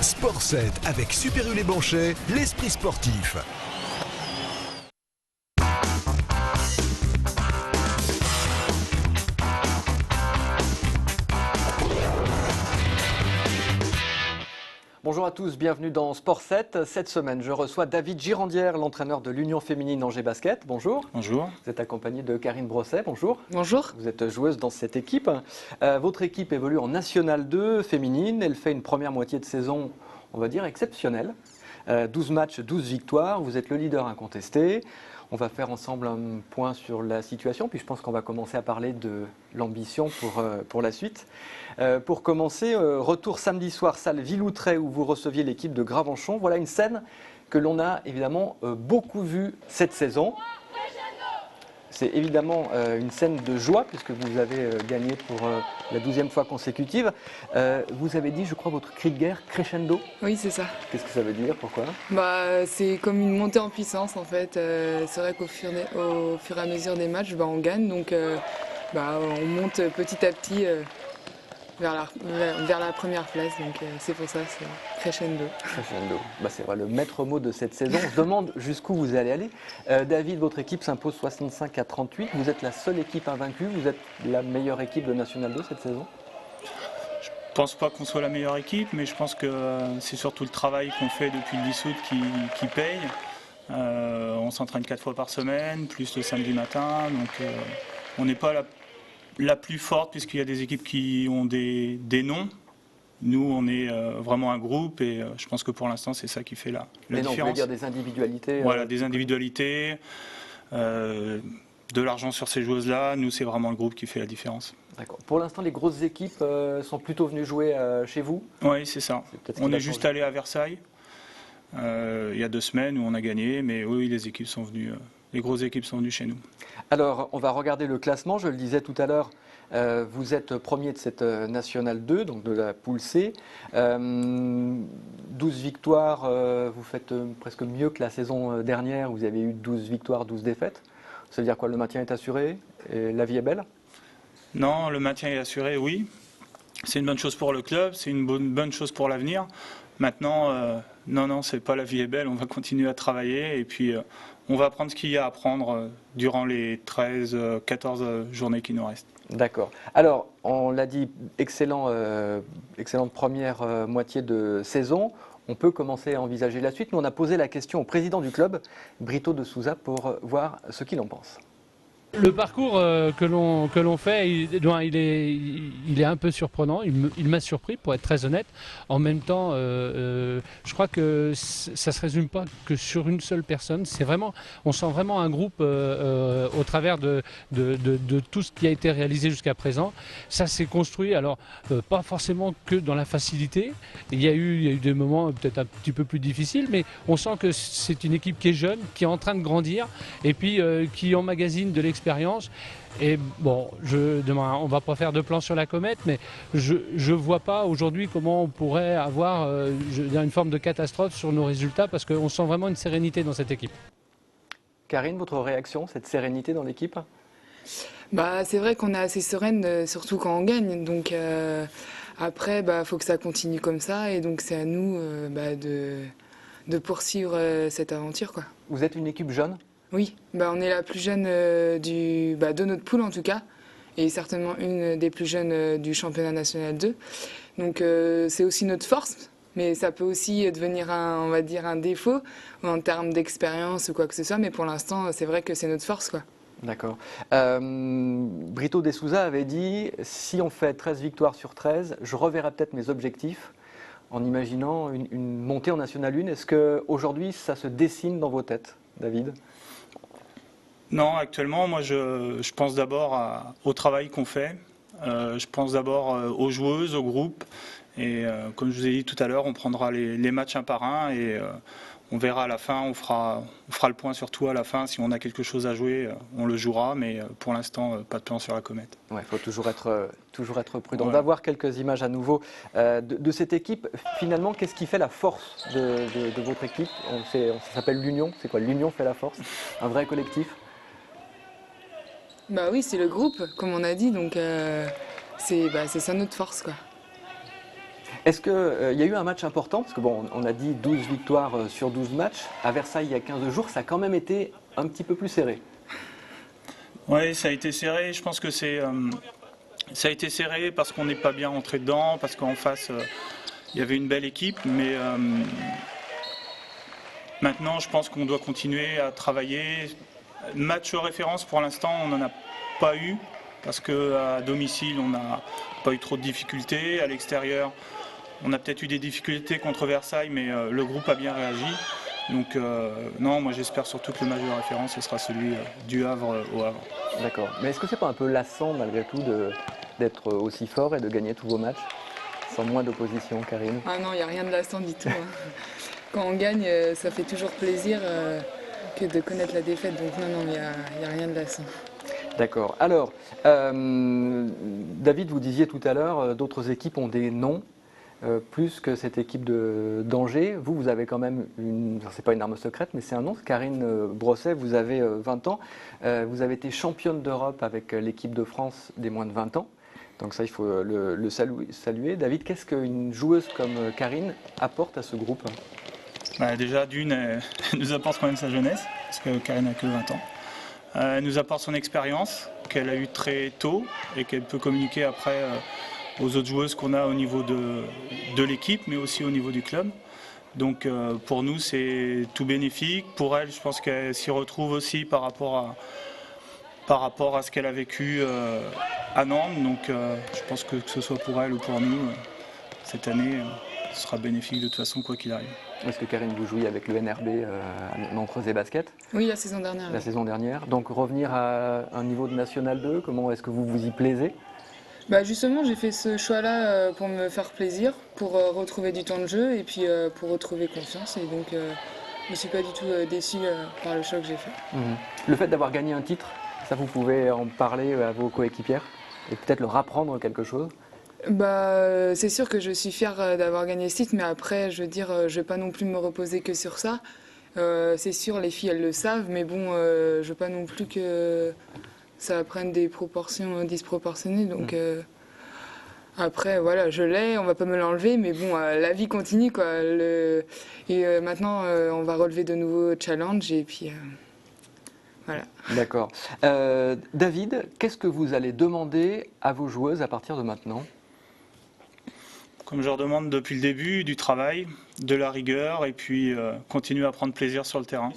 Sport 7 avec Super U Les Blanchet, l'esprit sportif. Bonjour à tous, bienvenue dans Sport 7. Cette semaine, je reçois David Girandière, l'entraîneur de l'Union féminine Angers Basket. Bonjour. Bonjour. Vous êtes accompagné de Karine Brosset. Bonjour. Bonjour. Vous êtes joueuse dans cette équipe. Votre équipe évolue en National 2 féminine. Elle fait une première moitié de saison, on va dire, exceptionnelle. 12 matchs, 12 victoires. Vous êtes le leader incontesté. On va faire ensemble un point sur la situation, puis je pense qu'on va commencer à parler de l'ambition pour la suite. Pour commencer, retour samedi soir, salle Villoutret, où vous receviez l'équipe de Gravenchon. Voilà une scène que l'on a évidemment beaucoup vue cette saison. C'est évidemment une scène de joie, puisque vous avez gagné pour la 12e fois consécutive. Vous avez dit, je crois, votre cri de guerre, crescendo. Oui, c'est ça. Qu'est-ce que ça veut dire? Pourquoi? C'est comme une montée en puissance, en fait. C'est vrai qu'au fur et à mesure des matchs, on gagne. Donc, on monte petit à petit vers la première place. Donc, c'est pour ça, c'est crescendo. Crescendo. C'est vrai, le maître mot de cette saison. On se demande jusqu'où vous allez aller. David, votre équipe s'impose 65-38. Vous êtes la seule équipe invaincue. Vous êtes la meilleure équipe de National 2 cette saison? Je pense pas qu'on soit la meilleure équipe, mais je pense que c'est surtout le travail qu'on fait depuis le 10 août qui paye. On s'entraîne 4 fois par semaine, plus le samedi matin. Donc on n'est pas la plus forte, puisqu'il y a des équipes qui ont des noms. Nous, on est vraiment un groupe, et je pense que pour l'instant, c'est ça qui fait la différence. Vous voulez dire des individualités? Voilà, des individualités, de l'argent sur ces joueuses-là. Nous, c'est vraiment le groupe qui fait la différence. D'accord. Pour l'instant, les grosses équipes sont plutôt venues jouer chez vous? Oui, c'est ça. On est juste allé à Versailles il y a 2 semaines où on a gagné, mais oui, les équipes sont venues. Les grosses équipes sont venues chez nous. Alors, on va regarder le classement. Je le disais tout à l'heure, vous êtes premier de cette National 2, donc de la poule C. 12 victoires, vous faites presque mieux que la saison dernière. Vous avez eu 12 victoires, 12 défaites. Ça veut dire quoi? Le maintien est assuré et la vie est belle? Non, le maintien est assuré, oui. C'est une bonne chose pour le club, c'est une bonne chose pour l'avenir. Maintenant, non, c'est pas la vie est belle. On va continuer à travailler, et puis on va apprendre ce qu'il y a à apprendre durant les 13-14 journées qui nous restent. D'accord. Alors, on l'a dit, excellente première moitié de saison. On peut commencer à envisager la suite. Nous, on a posé la question au président du club, Brito de Souza, pour voir ce qu'il en pense. Le parcours que l'on fait, il est un peu surprenant. Il m'a surpris, pour être très honnête. En même temps, je crois que ça ne se résume pas que sur une seule personne. On sent vraiment un groupe au travers de tout ce qui a été réalisé jusqu'à présent. Ça s'est construit, alors pas forcément que dans la facilité. Il y a eu des moments peut-être un petit peu plus difficiles, mais on sent que c'est une équipe qui est jeune, qui est en train de grandir, et puis qui emmagasine de l'expérience. Et bon, demain, on ne va pas faire de plan sur la comète, mais je ne vois pas aujourd'hui comment on pourrait avoir une forme de catastrophe sur nos résultats, parce qu'on sent vraiment une sérénité dans cette équipe. Karine, votre réaction, cette sérénité dans l'équipe? C'est vrai qu'on est assez sereine, surtout quand on gagne. Donc après, faut que ça continue comme ça, et donc c'est à nous de poursuivre cette aventure, quoi. Vous êtes une équipe jeune? Oui, on est la plus jeune de notre poule en tout cas, et certainement une des plus jeunes du championnat national 2. Donc c'est aussi notre force, mais ça peut aussi devenir un défaut en termes d'expérience ou quoi que ce soit, mais pour l'instant c'est vrai que c'est notre force, quoi. D'accord. Brito de Souza avait dit, si on fait 13 victoires sur 13, je reverrai peut-être mes objectifs en imaginant une montée en National 1. Est-ce qu'aujourd'hui ça se dessine dans vos têtes, David? Non, actuellement, moi, je pense d'abord au travail qu'on fait. Je pense d'abord aux joueuses, au groupe. Et comme je vous ai dit tout à l'heure, on prendra les matchs un par un, et on verra à la fin. On fera le point surtout à la fin. Si on a quelque chose à jouer, on le jouera. Mais pour l'instant, pas de plan sur la comète. Il faut toujours être prudent. Ouais. On va voir quelques images à nouveau de cette équipe. Finalement, qu'est-ce qui fait la force de votre équipe? Ça s'appelle l'union. C'est quoi? L'union fait la force? Un vrai collectif? Oui, c'est le groupe, comme on a dit, donc c'est ça notre force, quoi. Est-ce qu'il y a eu un match important? Parce que bon, on a dit 12 victoires sur 12 matchs. À Versailles, il y a 15 jours, ça a quand même été un petit peu plus serré. Oui, ça a été serré. Je pense que ça a été serré parce qu'on n'est pas bien rentré dedans, parce qu'en face, il y avait une belle équipe. Mais maintenant, je pense qu'on doit continuer à travailler. Match référence, pour l'instant, on n'en a pas eu, parce qu'à domicile, on n'a pas eu trop de difficultés. À l'extérieur, on a peut-être eu des difficultés contre Versailles, mais le groupe a bien réagi. Donc non, moi j'espère surtout que le match de référence, ce sera celui du Havre au Havre. D'accord. Mais est-ce que c'est pas un peu lassant malgré tout d'être aussi fort et de gagner tous vos matchs sans moins d'opposition, Karine? Ah non, il n'y a rien de lassant du tout. Quand on gagne, ça fait toujours plaisir que de connaître la défaite. Donc non, il n'y a rien de lassant. D'accord. Alors, David, vous disiez tout à l'heure, d'autres équipes ont des noms. Plus que cette équipe d'Angers. Vous avez quand même c'est pas une arme secrète, mais c'est un nom. Karine Brosset, vous avez 20 ans. Vous avez été championne d'Europe avec l'équipe de France des moins de 20 ans. Donc ça, il faut le saluer. David, qu'est-ce qu'une joueuse comme Karine apporte à ce groupe? Déjà, d'une, elle nous apporte quand même sa jeunesse, parce que Karine n'a que 20 ans. Elle nous apporte son expérience, qu'elle a eue très tôt, et qu'elle peut communiquer après aux autres joueuses qu'on a au niveau de l'équipe, mais aussi au niveau du club. Donc pour nous, c'est tout bénéfique. Pour elle, je pense qu'elle s'y retrouve aussi par rapport à ce qu'elle a vécu à Nantes. Donc je pense que ce soit pour elle ou pour nous, cette année, ce sera bénéfique de toute façon, quoi qu'il arrive. Est-ce que Karine, vous jouiez avec le NRB à Nantes-Creuset Basket? Oui, la saison dernière. La saison dernière. Donc revenir à un niveau de National 2, comment est-ce que vous vous y plaisez? Justement, j'ai fait ce choix-là pour me faire plaisir, pour retrouver du temps de jeu et puis pour retrouver confiance. Et donc, je ne suis pas du tout déçue par le choix que j'ai fait. Le fait d'avoir gagné un titre, ça vous pouvez en parler à vos coéquipières et peut-être leur apprendre quelque chose? C'est sûr que je suis fière d'avoir gagné ce titre, mais après, je veux dire, je ne vais pas non plus me reposer que sur ça. C'est sûr, les filles, elles le savent, mais bon, je ne veux pas non plus que ça prenne des proportions disproportionnées. Donc après, voilà, je l'ai, on va pas me l'enlever, mais bon, la vie continue, quoi. Et maintenant, on va relever de nouveaux challenges et puis voilà. D'accord. David, qu'est-ce que vous allez demander à vos joueuses à partir de maintenant? Comme je leur demande depuis le début, du travail, de la rigueur et puis continuer à prendre plaisir sur le terrain.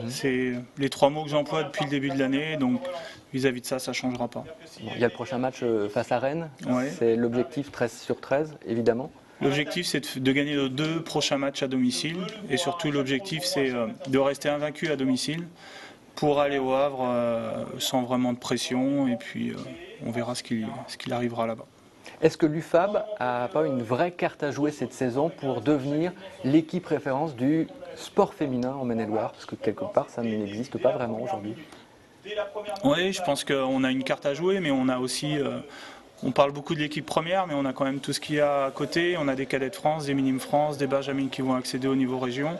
C'est les 3 mots que j'emploie depuis le début de l'année, donc vis-à-vis de ça, ça ne changera pas. Bon, il y a le prochain match face à Rennes, Ouais. c'est l'objectif 13/13, évidemment. L'objectif, c'est de gagner nos 2 prochains matchs à domicile et surtout l'objectif, c'est de rester invaincu à domicile pour aller au Havre sans vraiment de pression et puis on verra ce qu'il arrivera là-bas. Est-ce que l'UFAB n'a pas une vraie carte à jouer cette saison pour devenir l'équipe référence du sport féminin en Maine-et-Loire? Parce que quelque part, ça n'existe pas vraiment aujourd'hui. Oui, je pense qu'on a une carte à jouer, mais on a aussi... on parle beaucoup de l'équipe première, mais on a quand même tout ce qu'il y a à côté. On a des cadets de France, des minimes France, des benjamines qui vont accéder au niveau région.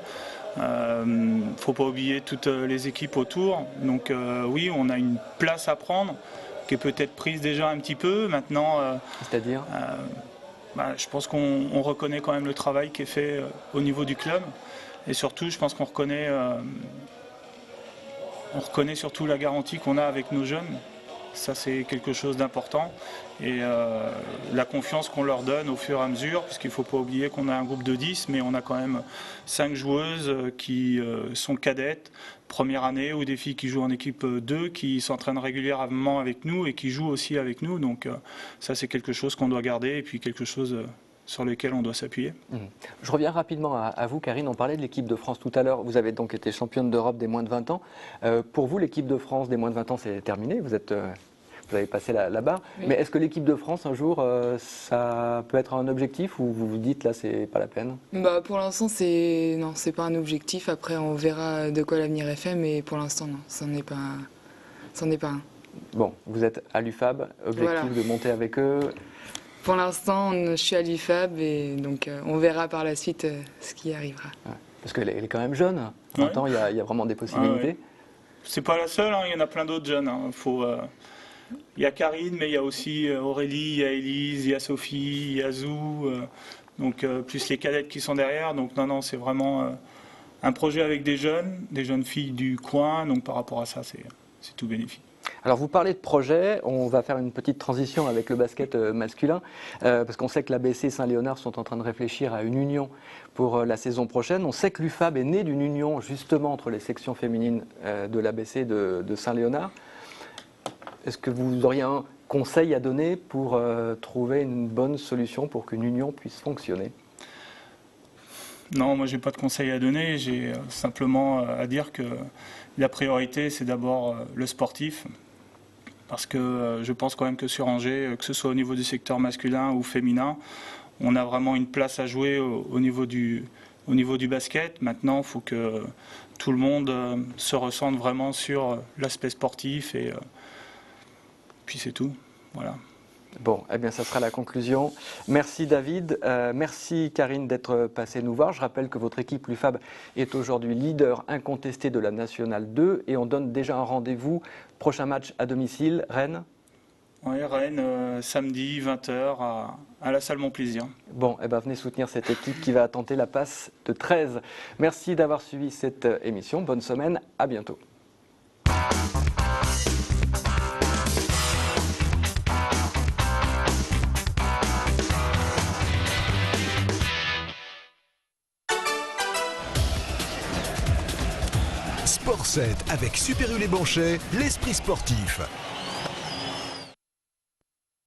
Il ne faut pas oublier toutes les équipes autour. Donc oui, on a une place à prendre, qui est peut-être prise déjà un petit peu. Maintenant, C'est-à-dire je pense qu'on reconnaît quand même le travail qui est fait au niveau du club. Et surtout, je pense qu'on reconnaît surtout la garantie qu'on a avec nos jeunes. Ça, c'est quelque chose d'important. Et la confiance qu'on leur donne au fur et à mesure, puisqu'il ne faut pas oublier qu'on a un groupe de 10, mais on a quand même 5 joueuses qui sont cadettes, première année, ou des filles qui jouent en équipe 2, qui s'entraînent régulièrement avec nous et qui jouent aussi avec nous. Donc ça, c'est quelque chose qu'on doit garder et puis quelque chose sur lequel on doit s'appuyer. Je reviens rapidement à vous, Karine. On parlait de l'équipe de France tout à l'heure. Vous avez donc été championne d'Europe des moins de 20 ans. Pour vous, l'équipe de France des moins de 20 ans, c'est terminé. Vous avez passé la barre. Oui. Mais est-ce que l'équipe de France, un jour, ça peut être un objectif ou vous vous dites là, c'est pas la peine? Pour l'instant, c'est pas un objectif. Après, on verra de quoi l'avenir est fait. Mais pour l'instant, non, c'en est pas un. Bon, vous êtes à l'UFAB. Objectif de monter avec eux. Pour l'instant, je suis à l'UFAB et donc on verra par la suite ce qui arrivera. Ouais. Parce qu'elle est quand même jeune. En même temps, il y a vraiment des possibilités. C'est pas la seule, il y en a plein d'autres jeunes. Il y a Karine, mais il y a aussi Aurélie, il y a Élise, il y a Sophie, il y a Zou. donc plus les cadettes qui sont derrière. Donc non, c'est vraiment un projet avec des jeunes filles du coin. Donc par rapport à ça, c'est tout bénéfique. Alors vous parlez de projet, on va faire une petite transition avec le basket masculin, parce qu'on sait que l'ABC et Saint-Léonard sont en train de réfléchir à une union pour la saison prochaine. On sait que l'UFAB est né d'une union justement entre les sections féminines de l'ABC de Saint-Léonard. Est-ce que vous auriez un conseil à donner pour trouver une bonne solution pour qu'une union puisse fonctionner ? Non, moi j'ai pas de conseil à donner, j'ai simplement à dire que la priorité c'est d'abord le sportif, parce que je pense quand même que sur Angers, que ce soit au niveau du secteur masculin ou féminin, on a vraiment une place à jouer au niveau du basket. Maintenant, il faut que tout le monde se ressente vraiment sur l'aspect sportif et puis c'est tout. Voilà. Bon, eh bien, ça sera la conclusion. Merci David, merci Karine d'être passée nous voir. Je rappelle que votre équipe l'UFAB est aujourd'hui leader incontesté de la Nationale 2 et on donne déjà un rendez-vous. Prochain match à domicile, Rennes. Oui, Rennes, samedi 20h à la salle Mon-Plaisir. Bon, eh ben, venez soutenir cette équipe qui va tenter la passe de 13. Merci d'avoir suivi cette émission. Bonne semaine, à bientôt. Sport 7 avec Super U les Banchais, l'esprit sportif.